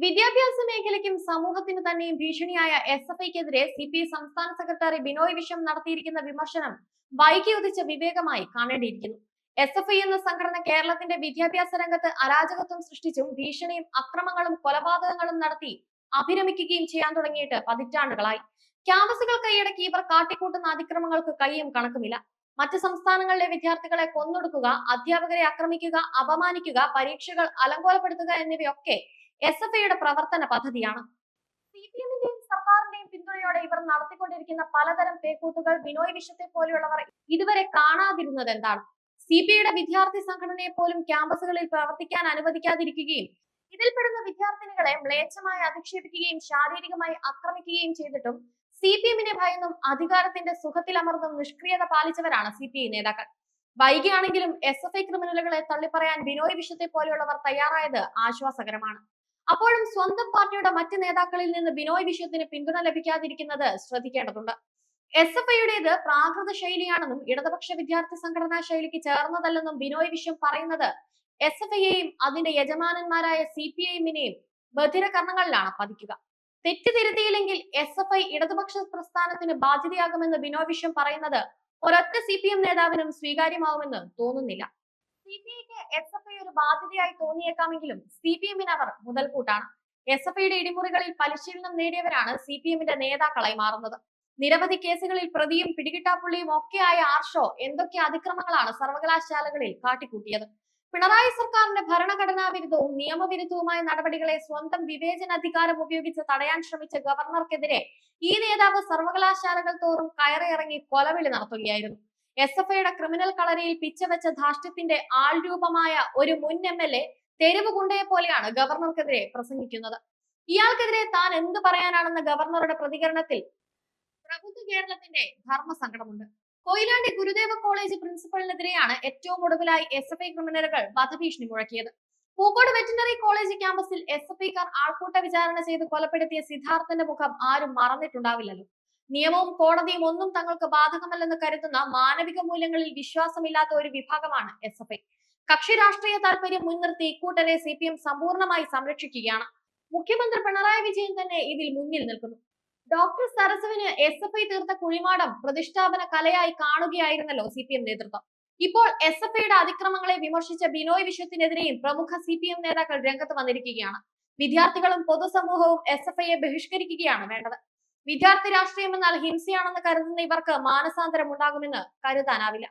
വിദ്യാഭ്യാസ മേഖലയ്ക്കും സമൂഹത്തിന് തന്നെയും ഭീഷണിയായ SFIക്കെതിരെ CPI സംസ്ഥാന സെക്രട്ടറി ബിനോയ് വിശ്വം നടത്തിയിരിക്കുന്ന വിമർശനം വൈകി ഉദിച്ച വിവേകമായി കാണേണ്ടിയിരിക്കുന്നു. SFI എന്ന സംഘടന കേരളത്തിന്റെ വിദ്യാഭ്യാസ രംഗത്ത് അരാജകത്വം സൃഷ്ടിച്ചും ഭീഷണിയും അക്രമങ്ങളും കൊലപാതകങ്ങളും നടത്തി അഭിരമിക്കുകയും ചെയ്യാൻ തുടങ്ങിയിട്ട് പതിറ്റാണ്ടുകളായി. ക്യാമ്പസുകൾ കൈയടക്കി ഇവർ കാട്ടിക്കൂട്ടുന്ന അതിക്രമങ്ങൾക്ക് കയ്യും കണക്കുമില്ല. മറ്റ് സംസ്ഥാനങ്ങളിലെ വിദ്യാർത്ഥികളെ കൊന്നൊടുക്കുക, അധ്യാപകരെ ആക്രമിക്കുക, അപമാനിക്കുക, പരീക്ഷകൾ അലങ്കോലപ്പെടുത്തുക എന്നിവയൊക്കെ SFIയുടെ പ്രവർത്തന പദ്ധതിയാണ്. CPMന്റെയും സർക്കാരിന്റെയും പിന്തുണയോടെ ഇവർ നടത്തിക്കൊണ്ടിരിക്കുന്ന പലതരം പേക്കൂത്തുകൾ ബിനോയ് വിശ്വത്തെ പോലെയുള്ളവർ ഇതുവരെ കാണാതിരുന്നത് എന്താണ്? CPIയുടെ വിദ്യാർത്ഥി സംഘടനയെ പോലും ക്യാമ്പസുകളിൽ പ്രവർത്തിക്കാൻ അനുവദിക്കാതിരിക്കുകയും ഇതിൽപ്പെടുന്ന വിദ്യാർത്ഥിനികളെ മ്ലേച്ഛമായി അധിക്ഷേപിക്കുകയും ശാരീരികമായി ആക്രമിക്കുകയും ചെയ്തിട്ടും CPMനെ ഭയന്നും അധികാരത്തിന്റെ സുഖത്തിലമർന്നും നിഷ്ക്രിയത പാലിച്ചവരാണ് CPI നേതാക്കൾ. വൈകിയാണെങ്കിലും SFI ക്രിമിനലുകളെ തള്ളിപ്പറയാൻ ബിനോയ് വിശ്വത്തെ പോലെയുള്ളവർ തയ്യാറായത് ആശ്വാസകരമാണ്. അപ്പോഴും സ്വന്തം പാർട്ടിയുടെ മറ്റ് നേതാക്കളിൽ നിന്ന് ബിനോയ് വിശ്വത്തിന് പിന്തുണ ലഭിക്കാതിരിക്കുന്നത് ശ്രദ്ധിക്കേണ്ടതുണ്ട്. SFIയുടേത് പ്രാകൃത ശൈലിയാണെന്നും ഇടതുപക്ഷ വിദ്യാർത്ഥി സംഘടനാ ശൈലിക്ക് ചേർന്നതല്ലെന്നും ബിനോയ് വിശ്വം പറയുന്നത് SFIയെയും അതിന്റെ യജമാനന്മാരായ CPIഎമ്മിനെയും ബധിരകർണങ്ങളിലാണ് പതിക്കുക. തെറ്റ് തിരുത്തിയില്ലെങ്കിൽ SFI ഇടതുപക്ഷ പ്രസ്ഥാനത്തിന് ബാധ്യതയാകുമെന്ന് ബിനോയ് വിശ്വം പറയുന്നത് ഒരൊറ്റ CPM നേതാവിനും സ്വീകാര്യമാവുമെന്ന് തോന്നുന്നില്ല. CPIക്ക് SFI ഒരു ബാധ്യതയായി തോന്നിയേക്കാമെങ്കിലും CPMന് അവർ മുതൽക്കൂട്ടാണ്. SFIയുടെ ഇടിമുറികളിൽ പരിശീലനം നേടിയവരാണ് CPMന്റെ നേതാക്കളായി മാറുന്നത്. നിരവധി കേസുകളിൽ പ്രതിയും പിടികിട്ടാപ്പുള്ളിയും ഒക്കെയായ ആർഷോ എന്തൊക്കെ അതിക്രമങ്ങളാണ് സർവകലാശാലകളിൽ കാട്ടിക്കൂട്ടിയത്. പിണറായി സർക്കാരിന്റെ ഭരണഘടനാ വിരുദ്ധവും നിയമവിരുദ്ധവുമായ നടപടികളെ സ്വന്തം വിവേചനാധികാരം ഉപയോഗിച്ച് തടയാൻ ശ്രമിച്ച ഗവർണർക്കെതിരെ ഈ നേതാവ് സർവകലാശാലകൾ തോറും കയറിയിറങ്ങി കൊലവിളി നടത്തുകയായിരുന്നു. SFIയുടെ ക്രിമിനൽ കളരിയിൽ പിച്ചവെച്ച ധാർഷ്ട്യത്തിന്റെ ആൾരൂപമായ ഒരു മുൻ MLA തെരുവ് ഗുണ്ടയെ പോലെയാണ് ഗവർണർക്കെതിരെ പ്രസംഗിക്കുന്നത്. ഇയാൾക്കെതിരെ താൻ എന്ത് പറയാനാണെന്ന ഗവർണറുടെ പ്രതികരണത്തിൽ പ്രബുദ്ധ കേരളത്തിന്റെ ധർമ്മസങ്കടമുണ്ട്. കൊയിലാണ്ടി ഗുരുദേവ കോളേജ് പ്രിൻസിപ്പലിനെതിരെയാണ് ഏറ്റവും ഒടുവിലായി SFI ക്രിമിനലുകൾ വധഭീഷണി മുഴക്കിയത്. പൂക്കോട് വെറ്റിനറി കോളേജ് ക്യാമ്പസിൽ SFIക്കാർ ആൾക്കൂട്ട വിചാരണ ചെയ്ത് കൊലപ്പെടുത്തിയ സിദ്ധാർത്ഥന്റെ മുഖം ആരും മറന്നിട്ടുണ്ടാവില്ലല്ലോ. നിയമവും കോടതിയും ഒന്നും തങ്ങൾക്ക് ബാധകമല്ലെന്ന് കരുതുന്ന മാനവിക മൂല്യങ്ങളിൽ വിശ്വാസമില്ലാത്ത ഒരു വിഭാഗമാണ് SFI. കക്ഷി രാഷ്ട്രീയ താല്പര്യം മുൻനിർത്തി ഇക്കൂട്ടരെ CPM സമ്പൂർണ്ണമായി സംരക്ഷിക്കുകയാണ്. മുഖ്യമന്ത്രി പിണറായി വിജയൻ തന്നെ ഇതിൽ മുന്നിൽ നിൽക്കുന്നു. ഡോക്ടർ സരസുവിന് SFI തീർത്ത കുഴിമാടം പ്രതിഷ്ഠാപന കലയായി കാണുകയായിരുന്നല്ലോ CPM നേതൃത്വം. ഇപ്പോൾ SFIയുടെ അതിക്രമങ്ങളെ വിമർശിച്ച ബിനോയ് വിശ്വത്തിനെതിരെയും പ്രമുഖ CPM നേതാക്കൾ രംഗത്ത് വന്നിരിക്കുകയാണ്. വിദ്യാർത്ഥികളും പൊതുസമൂഹവും SFIയെ ബഹിഷ്കരിക്കുകയാണ് വേണ്ടത്. വിദ്യാർത്ഥി രാഷ്ട്രീയം എന്നാൽ ഹിംസയാണെന്ന് കരുതുന്ന ഇവർക്ക് മാനസാന്തരം ഉണ്ടാകുമെന്ന് കരുതാനാവില്ല.